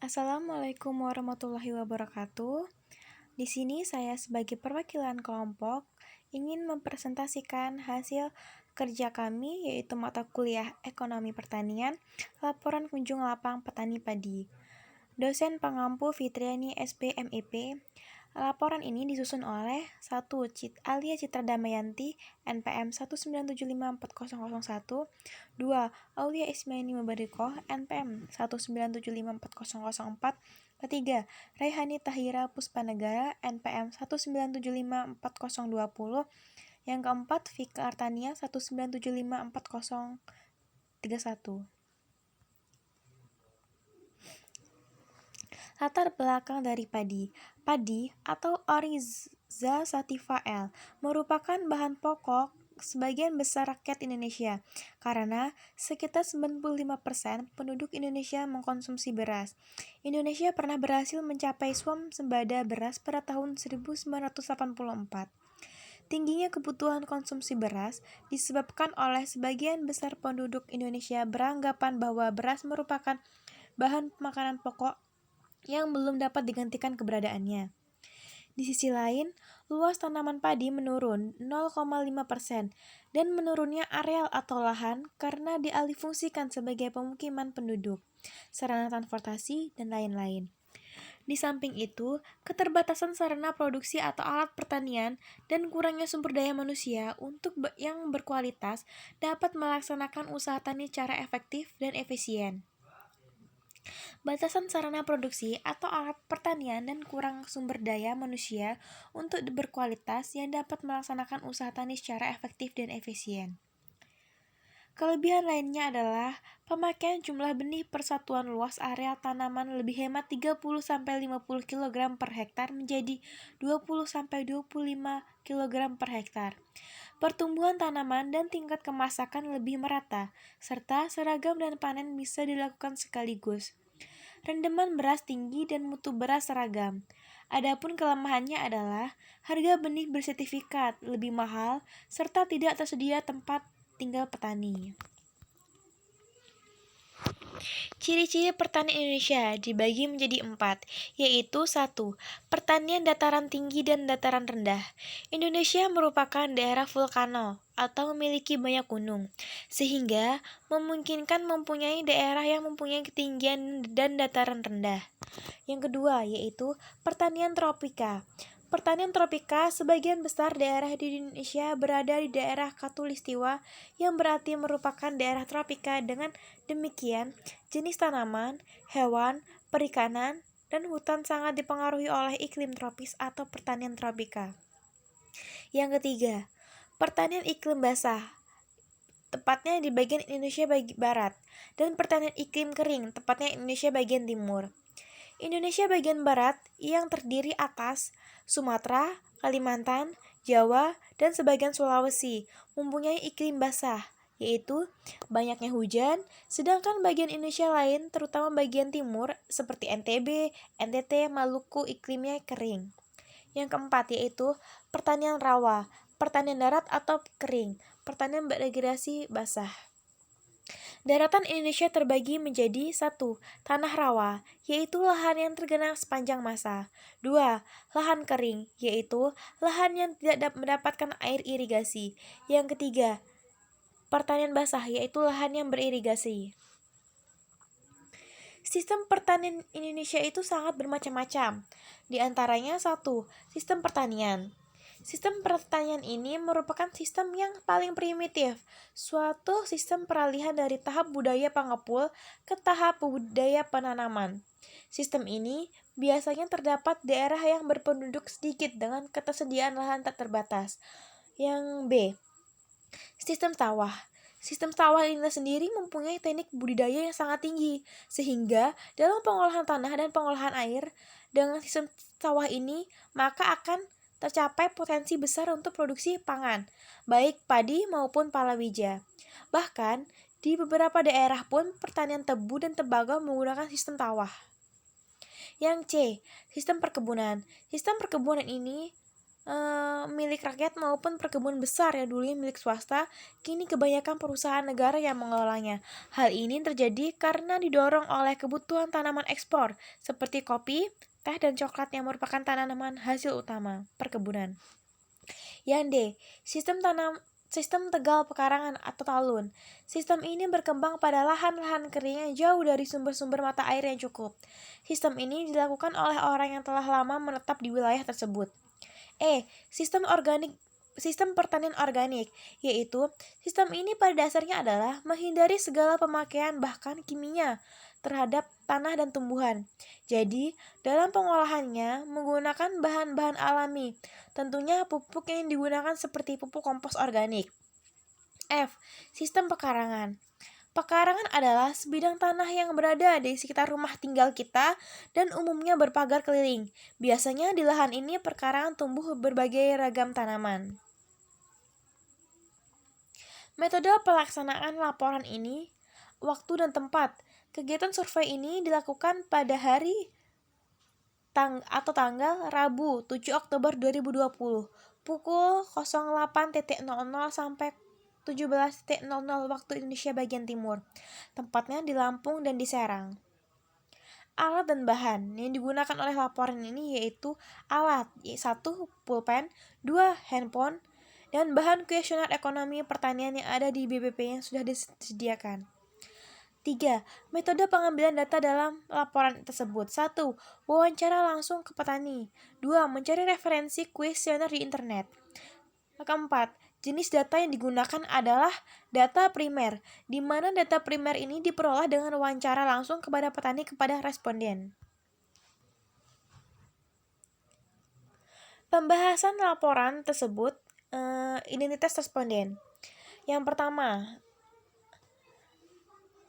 Assalamualaikum warahmatullahi wabarakatuh. Di sini saya sebagai perwakilan kelompok ingin mempresentasikan hasil kerja kami yaitu mata kuliah Ekonomi Pertanian, laporan kunjung lapang petani padi. Dosen pengampu Fitriani SPMIP. Laporan ini disusun oleh 1. Alia Citra Damayanti, NPM 1975401, 2. Aulia Ismaini Mubarikoh, NPM 1975404, ketiga, Raihani Tahira Puspanegara, NPM 1975420, yang keempat, Vika Artania 1975431. Latar belakang dari padi. Padi atau Oryza sativa L merupakan bahan pokok sebagian besar rakyat Indonesia karena sekitar 95% penduduk Indonesia mengkonsumsi beras. Indonesia pernah berhasil mencapai swasembada beras pada tahun 1984. Tingginya kebutuhan konsumsi beras disebabkan oleh sebagian besar penduduk Indonesia beranggapan bahwa beras merupakan bahan makanan pokok yang belum dapat digantikan keberadaannya. Di sisi lain, luas tanaman padi menurun 0,5% dan menurunnya areal atau lahan karena dialihfungsikan sebagai pemukiman penduduk, sarana transportasi, dan lain-lain. Di samping itu, keterbatasan sarana produksi atau alat pertanian dan kurangnya sumber daya manusia untuk yang berkualitas dapat melaksanakan usaha tani secara efektif dan efisien. Batasan sarana produksi atau alat pertanian dan kurang sumber daya manusia untuk berkualitas yang dapat melaksanakan usaha tani secara efektif dan efisien. Kelebihan lainnya adalah pemakaian jumlah benih per satuan luas areal tanaman lebih hemat 30-50 kg per hektar menjadi 20-25 kg per hektar. Pertumbuhan tanaman dan tingkat kemasakan lebih merata, serta seragam dan panen bisa dilakukan sekaligus. Rendeman beras tinggi dan mutu beras seragam. Adapun kelemahannya adalah harga benih bersertifikat lebih mahal serta tidak tersedia tempat tinggal petani. Ciri-ciri pertanian Indonesia dibagi menjadi 4, yaitu 1. Pertanian dataran tinggi dan dataran rendah. Indonesia merupakan daerah vulkano atau memiliki banyak gunung, sehingga memungkinkan mempunyai daerah yang mempunyai ketinggian dan dataran rendah. Yang kedua, yaitu pertanian tropika. Pertanian tropika, sebagian besar daerah di Indonesia berada di daerah khatulistiwa yang berarti merupakan daerah tropika. Dengan demikian, jenis tanaman, hewan, perikanan, dan hutan sangat dipengaruhi oleh iklim tropis atau pertanian tropika. Yang ketiga, pertanian iklim basah, tepatnya di bagian Indonesia barat, dan pertanian iklim kering, tepatnya Indonesia bagian timur. Indonesia bagian barat yang terdiri atas Sumatera, Kalimantan, Jawa, dan sebagian Sulawesi mempunyai iklim basah, yaitu banyaknya hujan, sedangkan bagian Indonesia lain, terutama bagian timur seperti NTB, NTT, Maluku iklimnya kering. Yang keempat yaitu pertanian rawa, pertanian darat atau kering, pertanian berdegradasi basah. Daratan Indonesia terbagi menjadi 1. Tanah rawa, yaitu lahan yang tergenang sepanjang masa. 2. Lahan kering, yaitu lahan yang tidak mendapatkan air irigasi. Yang ketiga, pertanian basah, yaitu lahan yang beririgasi. Sistem pertanian Indonesia itu sangat bermacam-macam. Di antaranya 1. Sistem pertanian. Sistem pertanian ini merupakan sistem yang paling primitif, suatu sistem peralihan dari tahap budaya pengepul ke tahap budaya penanaman. Sistem ini biasanya terdapat daerah yang berpenduduk sedikit dengan ketersediaan lahan tak terbatas. Yang B. Sistem sawah. Sistem sawah ini sendiri mempunyai teknik budidaya yang sangat tinggi, sehingga dalam pengolahan tanah dan pengolahan air, dengan sistem sawah ini, maka akan tercapai potensi besar untuk produksi pangan, baik padi maupun palawija. Bahkan, di beberapa daerah pun pertanian tebu dan tembakau menggunakan sistem sawah. Yang C. Sistem perkebunan. Sistem perkebunan ini milik rakyat maupun perkebunan besar yang dulunya milik swasta, kini kebanyakan perusahaan negara yang mengelolanya. Hal ini terjadi karena didorong oleh kebutuhan tanaman ekspor seperti kopi, teh, dan coklat yang merupakan tanaman hasil utama perkebunan. Yang D. Sistem tegal pekarangan atau talun. Sistem ini berkembang pada lahan-lahan kering yang jauh dari sumber-sumber mata air yang cukup. Sistem ini dilakukan oleh orang yang telah lama menetap di wilayah tersebut. Sistem pertanian organik, yaitu sistem ini pada dasarnya adalah menghindari segala pemakaian bahkan kimia terhadap tanah dan tumbuhan. Jadi, dalam pengolahannya menggunakan bahan-bahan alami, tentunya pupuk yang digunakan seperti pupuk kompos organik. F. Sistem pekarangan. Pekarangan adalah sebidang tanah yang berada di sekitar rumah tinggal kita dan umumnya berpagar keliling. Biasanya di lahan ini pekarangan tumbuh berbagai ragam tanaman. Metode pelaksanaan laporan ini, waktu dan tempat. Kegiatan survei ini dilakukan pada hari tanggal Rabu 7 Oktober 2020 pukul 08.00 sampai 17.00 waktu Indonesia bagian timur. Tempatnya di Lampung dan di Serang. Alat dan bahan yang digunakan oleh laporan ini yaitu alat 1. Pulpen, 2. Handphone, dan bahan kuesioner ekonomi pertanian yang ada di BBP yang sudah disediakan. 3. Metode pengambilan data dalam laporan tersebut. 1. Wawancara langsung ke petani. 2. Mencari referensi kuesioner di internet. Keempat, jenis data yang digunakan adalah data primer, di mana data primer ini diperoleh dengan wawancara langsung kepada petani kepada responden. Pembahasan laporan tersebut, identitas responden. Yang pertama,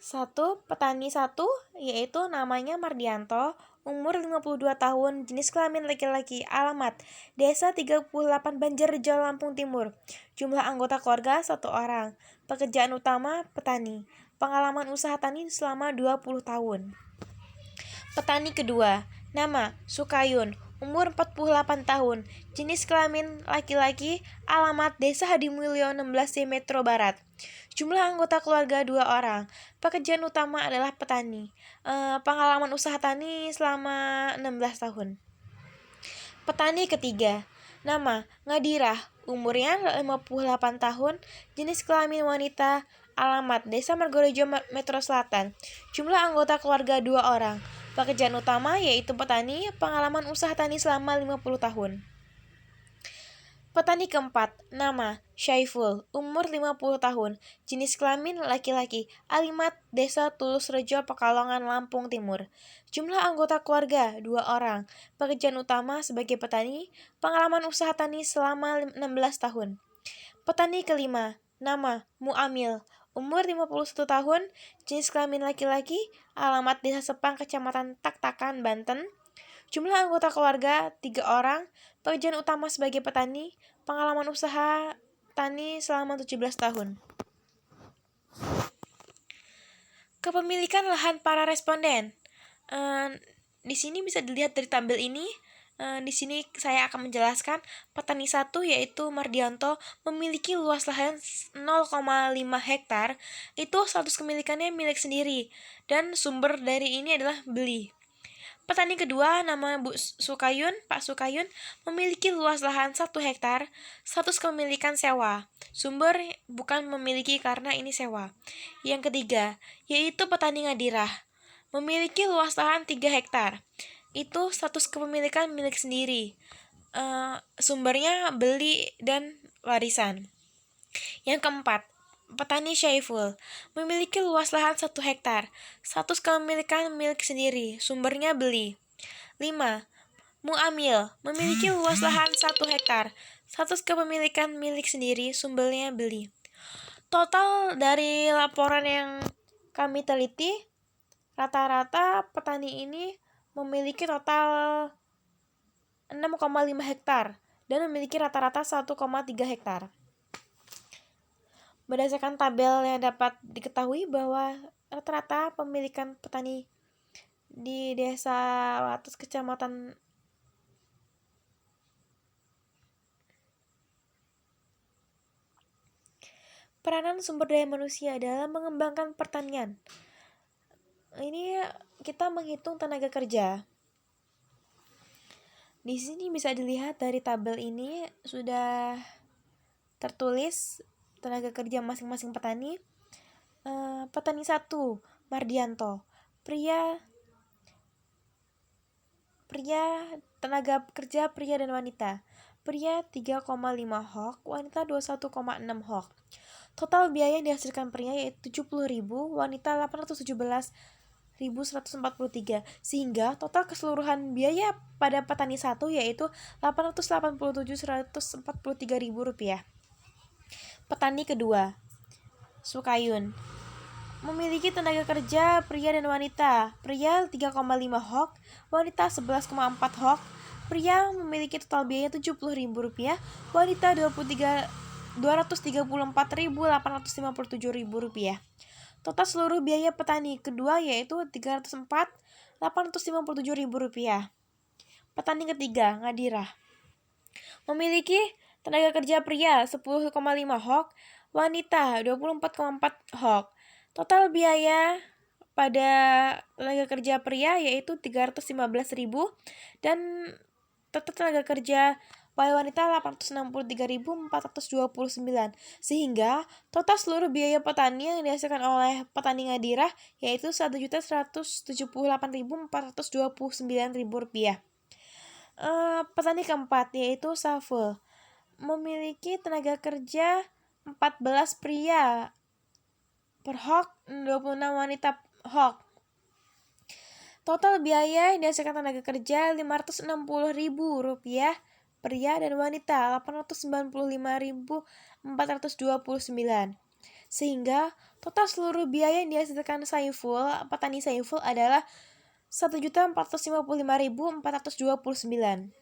1. Petani 1, yaitu namanya Mardianto, umur 52 tahun, jenis kelamin laki-laki, alamat Desa 38 Banjarrejo, Lampung Timur. Jumlah anggota keluarga 1 orang. Pekerjaan utama petani. Pengalaman usaha tani selama 20 tahun. Petani kedua, nama Sukayun, umur 48 tahun, jenis kelamin laki-laki, alamat Desa Hadimulyo 16C Metro Barat. Jumlah anggota keluarga 2 orang. Pekerjaan utama adalah petani. Pengalaman usaha tani selama 16 tahun. Petani ketiga, nama Ngadirah, umurnya 58 tahun, jenis kelamin wanita, alamat Desa Margorejo Metro Selatan. Jumlah anggota keluarga 2 orang. Pekerjaan utama yaitu petani, pengalaman usaha tani selama 50 tahun. Petani keempat, nama Syaiful, umur 50 tahun, jenis kelamin laki-laki, alamat Desa Tulus Rejo, Pekalongan, Lampung Timur. Jumlah anggota keluarga 2 orang. Pekerjaan utama sebagai petani, pengalaman usaha tani selama 16 tahun. Petani kelima, nama Muamil, umur 51 tahun, jenis kelamin laki-laki, alamat Desa Sepang, Kecamatan Tak-Takan, Banten. Jumlah anggota keluarga 3 orang, pekerjaan utama sebagai petani, pengalaman usaha tani selama 17 tahun. Kepemilikan lahan para responden. Di sini bisa dilihat dari tabel ini. Di sini saya akan menjelaskan petani 1 yaitu Mardianto memiliki luas lahan 0,5 hektar. Itu status kepemilikannya milik sendiri dan sumber dari ini adalah beli. Petani kedua nama Pak Sukayun memiliki luas lahan 1 hektar, status kepemilikan sewa. Sumber bukan memiliki karena ini sewa. Yang ketiga, yaitu petani Ngadirah, memiliki luas lahan 3 hektar. Itu status kepemilikan milik sendiri. Sumbernya beli dan warisan. Yang keempat, petani Syaiful memiliki luas lahan 1 hektar. Status kepemilikan milik sendiri, sumbernya beli. 5. Muamil memiliki luas lahan 1 hektar. Status kepemilikan milik sendiri, sumbernya beli. Total dari laporan yang kami teliti, rata-rata petani ini memiliki total 6,5 hektar dan memiliki rata-rata 1,3 hektar. Berdasarkan tabel yang dapat diketahui bahwa rata-rata pemilikan petani di Desa Wates Kecamatan Peranan sumber daya manusia dalam mengembangkan pertanian. Ini kita menghitung tenaga kerja. Di sini bisa dilihat dari tabel ini sudah tertulis tenaga kerja masing-masing petani. Petani 1, Mardianto, pria tenaga kerja pria dan wanita. Pria 3,5 hok, wanita 21,6 hok. Total biaya yang dihasilkan pria yaitu 70.000, wanita 817.143, sehingga total keseluruhan biaya pada petani 1 yaitu 887.143.000 rupiah. Petani kedua, Sukayun, memiliki tenaga kerja pria dan wanita. Pria 3,5 hok, wanita 11,4 hok. Pria memiliki total biaya Rp70.000, wanita Rp234.857.000. Total seluruh biaya petani kedua yaitu Rp304.857.000. Petani ketiga, Ngadirah, memiliki tenaga kerja pria 10,5 hok, wanita 24,4 hok. Total biaya pada tenaga kerja pria yaitu 315.000 dan total tenaga kerja pada wanita 863.429, sehingga total seluruh biaya petani yang dihasilkan oleh petani Ngadirah yaitu Rp1.178.429. Petani keempat yaitu Saful, memiliki tenaga kerja 14 pria per hok, 26 wanita hok. Total biaya yang dihasilkan tenaga kerja Rp560.000 pria dan wanita 895.429. Sehingga total seluruh biaya yang dihasilkan petani Saiful adalah Rp1.455.429.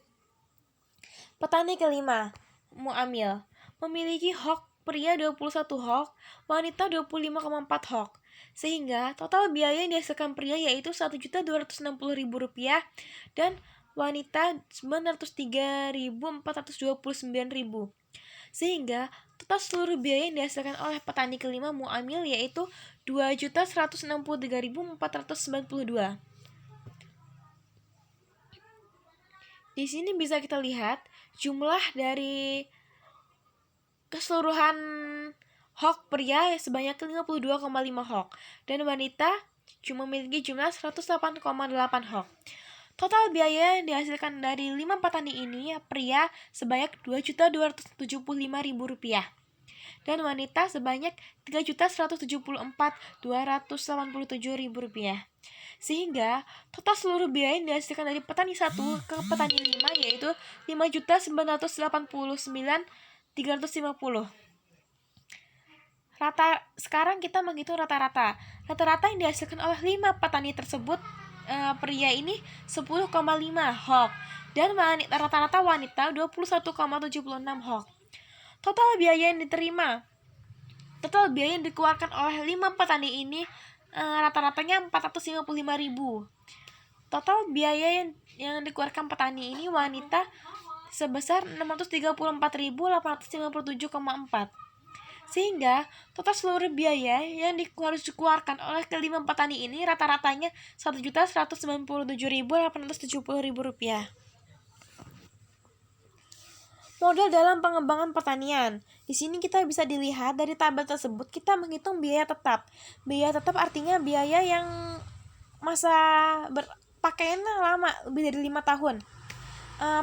Petani kelima, Muamil, memiliki hok pria 21 hok, wanita 25,4 hok. Sehingga total biaya yang dihasilkan pria yaitu Rp1.260.000 dan wanita Rp903.429.000. Sehingga total seluruh biaya yang dihasilkan oleh petani kelima Muamil yaitu Rp2.163.492. Di sini bisa kita lihat jumlah dari keseluruhan hok pria sebanyak 52,5 hok dan wanita cuma memiliki jumlah 108,8 hok. Total biaya yang dihasilkan dari 5 petani ini pria sebanyak Rp2.275.000 dan wanita sebanyak Rp3.174.287.000. Sehingga total seluruh biaya yang dihasilkan dari petani 1 ke petani 5 yaitu Rp5.989.350. Sekarang kita menghitung rata-rata. Rata-rata yang dihasilkan oleh 5 petani tersebut pria ini 10,5 hok dan rata-rata wanita 21,76 hok. Total biaya yang dikeluarkan oleh 5 petani ini rata-ratanya Rp455.000. Total biaya yang dikeluarkan petani ini wanita sebesar Rp634.857,4. Sehingga total seluruh biaya yang harus dikeluarkan oleh kelima petani ini rata-ratanya Rp1.197.870.000. Modal dalam pengembangan pertanian. Di sini kita bisa dilihat dari tabel tersebut kita menghitung biaya tetap. Biaya tetap artinya biaya yang masa berpakaiannya lama, lebih dari 5 tahun.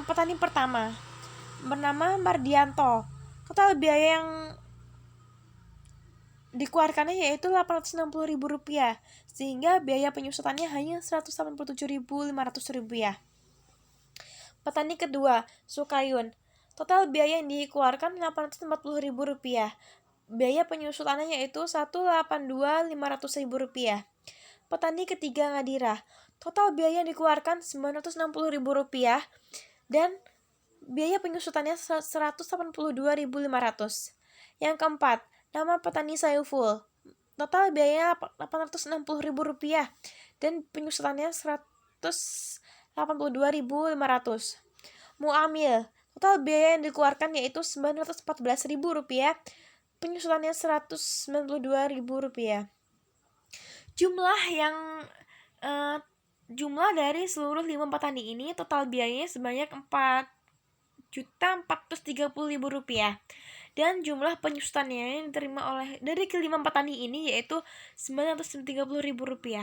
Petani pertama bernama Mardianto. Total biaya yang dikeluarkannya yaitu Rp860.000, sehingga biaya penyusutannya hanya Rp187.500. Petani kedua, Sukayun. Total biaya yang dikeluarkan Rp840.000. Biaya penyusutannya yaitu Rp182.500.000. Petani ketiga, Ngadirah. Total biaya yang dikeluarkan Rp960.000 dan biaya penyusutannya Rp182.500. Yang keempat, nama petani Saiful. Total biaya Rp860.000 dan penyusutannya Rp182.500. Muamil. Total biaya yang dikeluarkan yaitu Rp914.000 penyusutannya Rp192.000. Jumlah dari seluruh 5 petani ini total biayanya sebanyak Rp4.430.000, dan jumlah penyusutannya yang diterima dari kelima petani ini yaitu Rp930.000.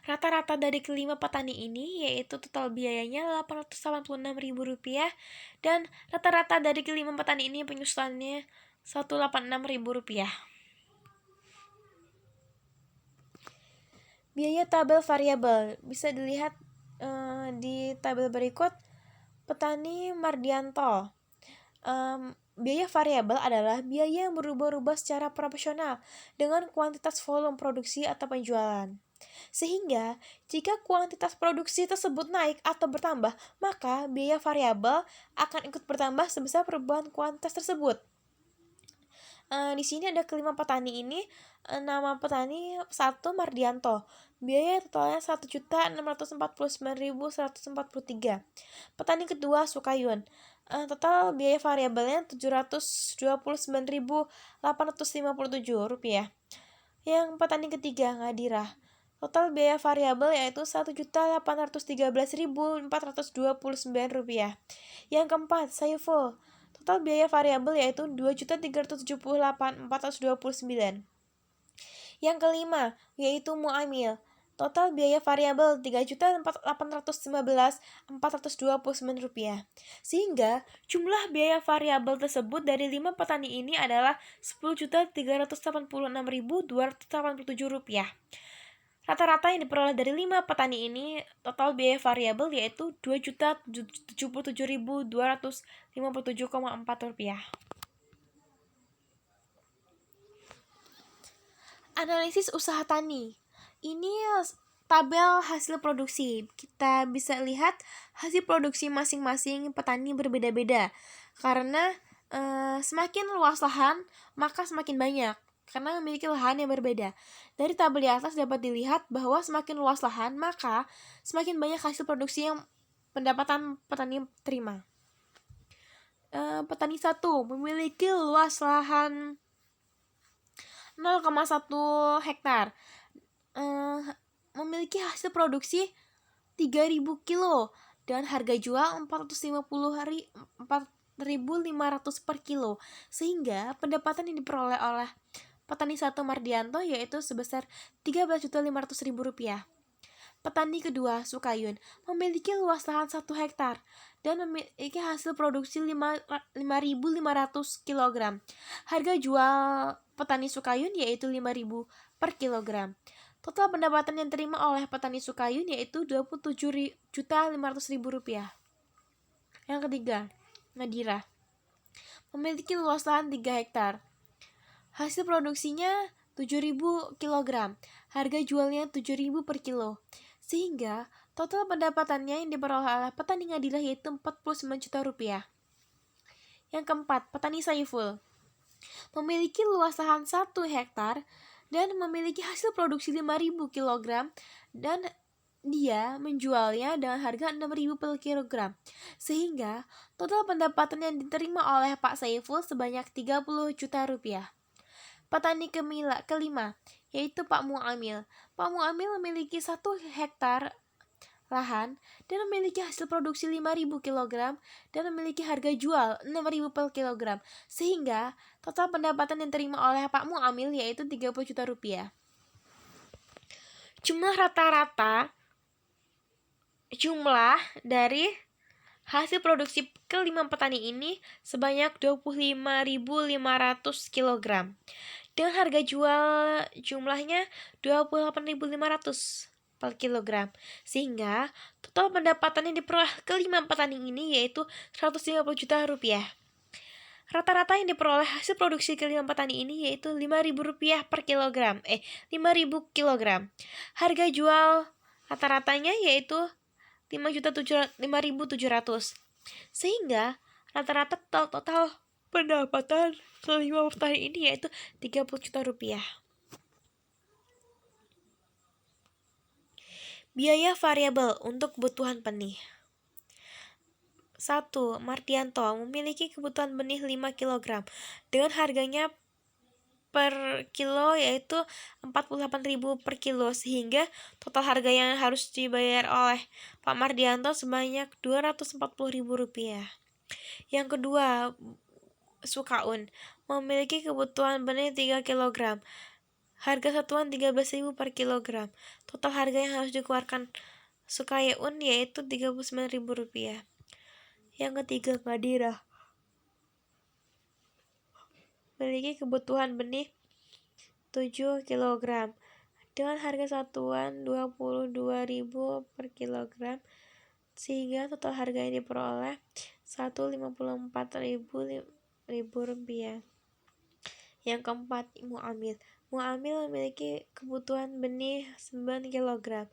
Rata-rata dari kelima petani ini yaitu total biayanya Rp886.000, dan rata-rata dari kelima petani ini penyusutannya Rp186.000. Biaya tabel variabel bisa dilihat di tabel berikut. Petani Mardianto. Biaya variabel adalah biaya yang berubah-ubah secara proporsional dengan kuantitas volume produksi atau penjualan. Sehingga, jika kuantitas produksi tersebut naik atau bertambah, maka biaya variabel akan ikut bertambah sebesar perubahan kuantitas tersebut. Di sini ada kelima petani ini. Nama petani 1 Mardianto. Biaya totalnya Rp1.649.143. Petani kedua Sukayun. Total biaya variabelnya Rp729.857. Yang petani ketiga Ngadira. Total biaya variabel yaitu Rp1.813.429. Yang keempat Saiful. Total biaya variabel yaitu Rp2.378.429. Yang kelima yaitu Muamil. Total biaya variabel Rp3.815.429. Sehingga jumlah biaya variabel tersebut dari 5 petani ini adalah Rp10.386.287. Rata-rata yang diperoleh dari 5 petani ini total biaya variabel yaitu Rp2.077.257,4. Analisis usaha tani. Ini tabel hasil produksi. Kita bisa lihat hasil produksi masing-masing petani berbeda-beda. Karena semakin luas lahan, maka semakin banyak. Karena memiliki lahan yang berbeda. Dari tabel di atas dapat dilihat bahwa semakin luas lahan, maka semakin banyak hasil produksi yang pendapatan petani terima. Petani 1 memiliki luas lahan 0,1 hektar. Memiliki hasil produksi 3.000 kilo dan harga jual 4.500 per kilo. Sehingga pendapatan yang diperoleh oleh petani 1 Mardianto yaitu sebesar Rp13.500.000. Petani kedua Sukayun memiliki luas lahan 1 hektar dan memiliki hasil produksi 5.500 kg. Harga jual petani Sukayun yaitu Rp5.000 per kilogram. Total pendapatan yang diterima oleh petani Sukayun yaitu Rp27.500.000. Yang ketiga, Ngadira memiliki luas lahan 3 hektar. Hasil produksinya 7.000 kg. Harga jualnya 7.000 per kilo. Sehingga total pendapatannya yang diperoleh oleh petani Ngadira yaitu Rp49 juta. Yang keempat, petani Saiful memiliki luas lahan 1 hektar dan memiliki hasil produksi 5.000 kg dan dia menjualnya dengan harga Rp6.000 per kilogram. Sehingga total pendapatan yang diterima oleh Pak Saiful sebanyak Rp30 juta. Petani kelima yaitu Pak Muamil. Pak Muamil memiliki 1 hektar lahan dan memiliki hasil produksi 5.000 kg dan memiliki harga jual Rp6.000 per kilogram. Sehingga total pendapatan yang diterima oleh Pak Muamil yaitu Rp30 juta. Jumlah dari hasil produksi kelima petani ini sebanyak 25.500 kg. Dengan harga jual jumlahnya Rp28.500 per kilogram. Sehingga total pendapatan yang diperoleh kelima petani ini yaitu Rp150 juta. Rata-rata yang diperoleh hasil produksi kelima petani ini yaitu Rp5.000 per kilogram. 5.000 kilogram. Harga jual rata-ratanya yaitu Rp5.700. Sehingga rata-rata total pendapatan kelima petani ini yaitu Rp30 juta. Biaya variabel untuk kebutuhan benih. 1. Mardianto memiliki kebutuhan benih 5 kg dengan harganya per kilo yaitu 48.000 per kilo, sehingga total harga yang harus dibayar oleh Pak Mardianto sebanyak Rp240.000. Yang kedua, Sukaun memiliki kebutuhan benih 3 kg. Harga satuan 13.000 per kilogram. Total harga yang harus dikeluarkan Sukaun yaitu Rp39.000. Yang ketiga, Madira memiliki kebutuhan benih 7 kg dengan harga satuan 22.000 per kilogram, sehingga total harga yang diperoleh Rp154.000. Yang keempat, Muamil memiliki kebutuhan benih 9 kg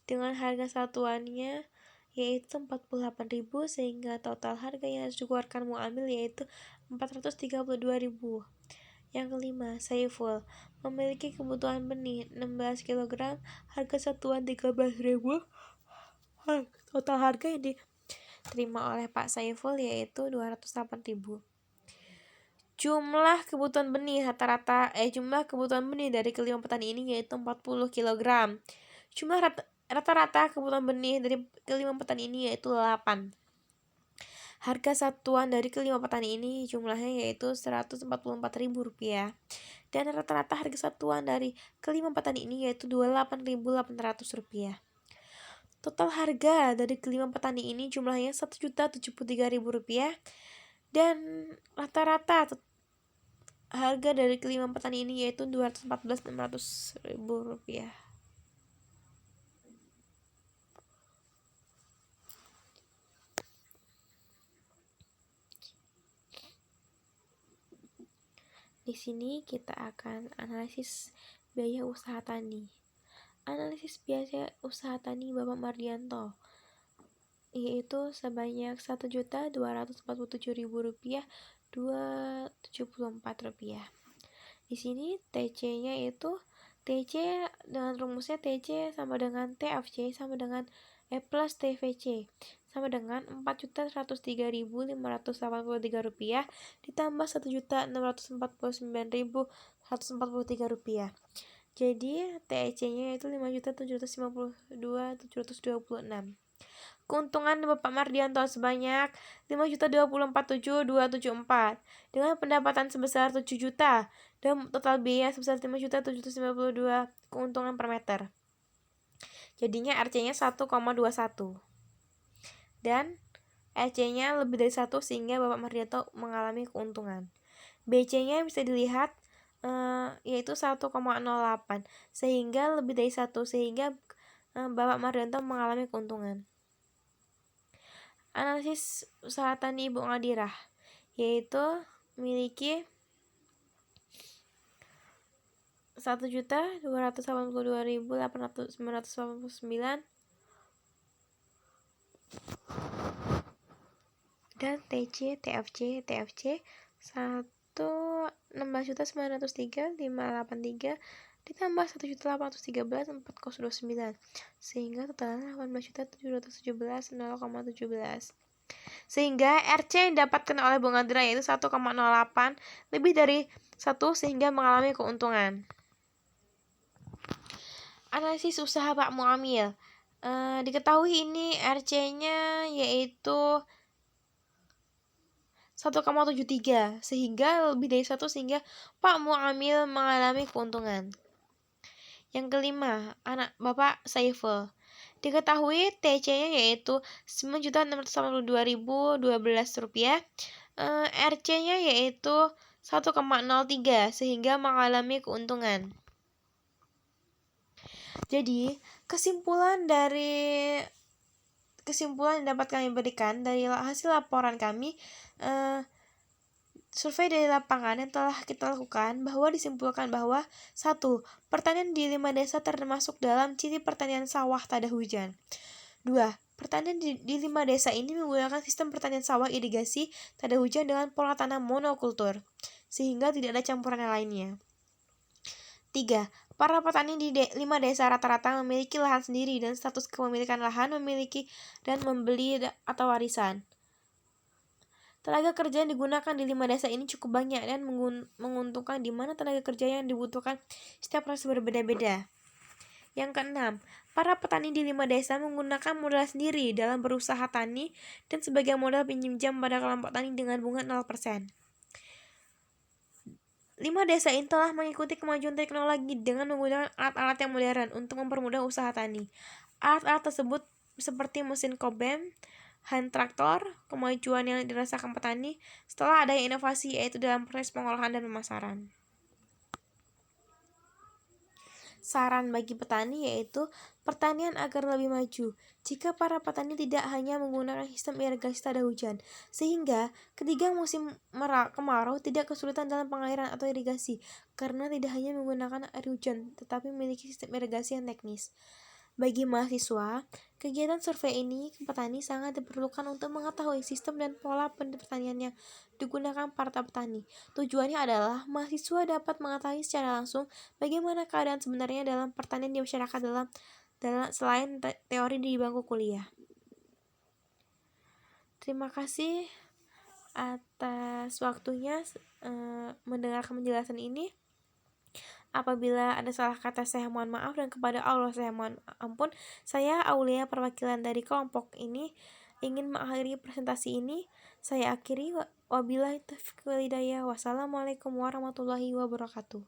dengan harga satuannya yaitu 48.000, sehingga total harga yang harus dikeluarkan Muamil yaitu 432.000. Yang kelima, Saiful memiliki kebutuhan benih 16 kg, harga satuan 13.000. Total harga yang diterima oleh Pak Saiful yaitu 208.000. Jumlah kebutuhan benih dari kelima petani ini yaitu 40 kg. Jumlah rata-rata kebutuhan benih dari kelima petani ini yaitu 8. Harga satuan dari kelima petani ini jumlahnya yaitu Rp144.000. Dan rata-rata harga satuan dari kelima petani ini yaitu Rp28.800. Total harga dari kelima petani ini jumlahnya Rp1.073.000. Dan rata-rata harga dari kelima petani ini yaitu Rp214.600.000. Di sini kita akan analisis biaya usaha tani. Analisis biaya usaha tani Bapak Mardianto yaitu sebanyak Rp1.047.274. Di sini TC-nya itu TC dengan rumusnya TC sama dengan TFC sama dengan E plus TVC sama dengan Rp4.103.583 ditambah Rp1.649.143. Jadi TEC-nya itu Rp5.752.726. Keuntungan Bapak Mardianto sebanyak Rp5.024.274 dengan pendapatan sebesar 7 juta dan total biaya sebesar Rp5.752 keuntungan per meter. Jadinya RC-nya 1,21 dan EC-nya lebih dari 1 sehingga Bapak Mardianto mengalami keuntungan. BC-nya bisa dilihat yaitu 1,08 sehingga lebih dari 1 sehingga Bapak Mardianto mengalami keuntungan. Analisis usaha tani Ibu Ngadirah yaitu memiliki 1.282.989 dan TC, TFC 16.903.583 ditambah 1.813.429 sehingga totalnya 18.717.0,17. Sehingga RC yang didapatkan oleh Bu Ngadirah yaitu 1,08 lebih dari 1 sehingga mengalami keuntungan. Analisis usaha Pak Muamil. Diketahui ini RC-nya yaitu 1,73 sehingga lebih dari 1 sehingga Pak Muamil mengalami keuntungan. Yang kelima, Bapak Saiful. Diketahui TC-nya yaitu Rp9.682.012. RC-nya yaitu 1,03 sehingga mengalami keuntungan. Jadi, kesimpulan yang dapat kami berikan dari hasil laporan kami, survei dari lapangan yang telah kita lakukan bahwa disimpulkan bahwa 1. Pertanian di 5 desa termasuk dalam ciri pertanian sawah tada hujan. 2. Pertanian di 5 desa ini menggunakan sistem pertanian sawah irigasi tada hujan dengan pola tanam monokultur, sehingga tidak ada campuran yang lainnya. 3. Para petani di 5 desa rata-rata memiliki lahan sendiri dan status kepemilikan lahan memiliki dan membeli atau warisan. Tenaga kerja yang digunakan di 5 desa ini cukup banyak dan menguntungkan, di mana tenaga kerja yang dibutuhkan setiap proses berbeda-beda. Yang keenam, para petani di 5 desa menggunakan modal sendiri dalam berusaha tani dan sebagai modal pinjam pada kelompok tani dengan bunga 0%. 5 desa ini telah mengikuti kemajuan teknologi dengan menggunakan alat-alat yang modern untuk mempermudah usaha tani. Alat-alat tersebut seperti mesin kobem, hand traktor, kemajuan yang dirasakan petani setelah adanya inovasi yaitu dalam proses pengolahan dan pemasaran. Saran bagi petani yaitu pertanian agar lebih maju. Jika para petani tidak hanya menggunakan sistem irigasi tada hujan, sehingga ketika musim kemarau tidak kesulitan dalam pengairan atau irigasi, karena tidak hanya menggunakan air hujan, tetapi memiliki sistem irigasi yang teknis. Bagi mahasiswa, kegiatan survei ini ke petani sangat diperlukan untuk mengetahui sistem dan pola pertanian yang digunakan para petani. Tujuannya adalah mahasiswa dapat mengetahui secara langsung bagaimana keadaan sebenarnya dalam pertanian di masyarakat dalam selain teori di bangku kuliah. Terima kasih atas waktunya mendengar penjelasan ini. Apabila ada salah kata saya mohon maaf dan kepada Allah saya mohon ampun. Saya Aulia, perwakilan dari kelompok ini, ingin mengakhiri presentasi ini. Saya akhiri, wabillahi taufiq wal hidayah. Wassalamualaikum warahmatullahi wabarakatuh.